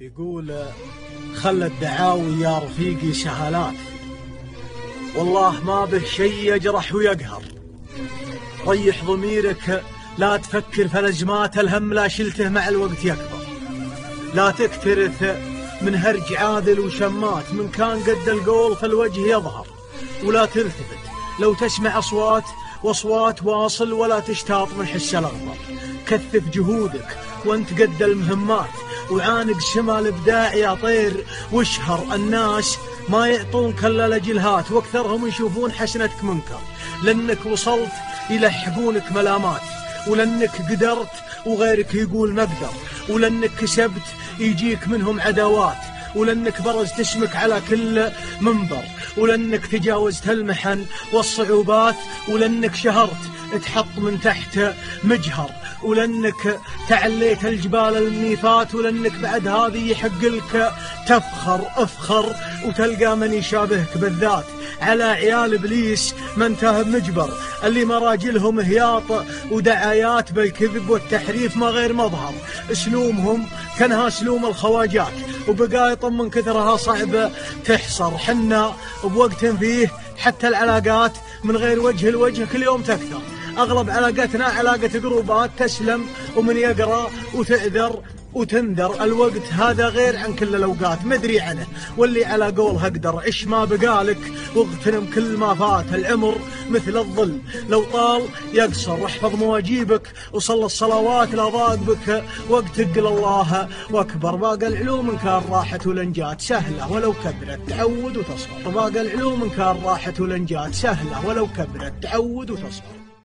يقول خلى الدعاوي يا رفيقي سهالات، والله ما به شيء يجرح ويقهر. ريح ضميرك، لا تفكر في الأزمات، الهم لا شلته مع الوقت يكبر. لا تكترث من هرج عاذل وشمات، من كان قد القول فالوجه يظهر. ولا تلتفت لو تسمع أصوات وأصوات واصل، ولا تشتاط من حس الأغبر. كثف جهودك وانت قد المهمات، وعانق سما الإبداع يا طير واشهر. الناس ما يعطونك إلا لجلهات، واكثرهم يشوفون حسنتك منكر. لأنك وصلت يلحقونك ملامات، ولأنك قدرت وغيرك يقول ما اقدر، ولأنك كسبت يجيك منهم عداوات، ولأنك برزت اسمك على كل منبر، ولأنك تجاوزت المحن والصعوبات، ولأنك شهرت تحط من تحت مجهر، ولأنك تعليت الجبال المنيفات، ولأنك بعد هذه يحق لك تفخر. افخر وتلقى من يشابهك بالذات. على عيال إبليس من تهب مجبر، اللي مراجلهم هياط ودعايات بالكذب والتحريف ما غير مظهر. اسلومهم كانها اسلوم الخواجات، وبقايط من كثرها صعب تحصر. حنا بوقت فيه حتى العلاقات من غير وجه الوجه كل يوم تكثر. أغلب علاقتنا علاقة جروبات تسلم ومن يقرأ وتعذر وتنذر. الوقت هذا غير عن كل الأوقات مدري عنه، واللي على قولها اقدر عش ما بقالك واغتنم كل ما فات. العمر مثل الظل لو طال يقصر، واحفظ مواجيبك وصل الصلوات لا ضاق بك وقت تقل الله واكبر. باقى العلوم ان كان راحت والانجات سهلة ولو كبرت تعود وتصبر. باقى العلوم ان كان راحت والانجات سهلة ولو كبرت تعود وتصبر.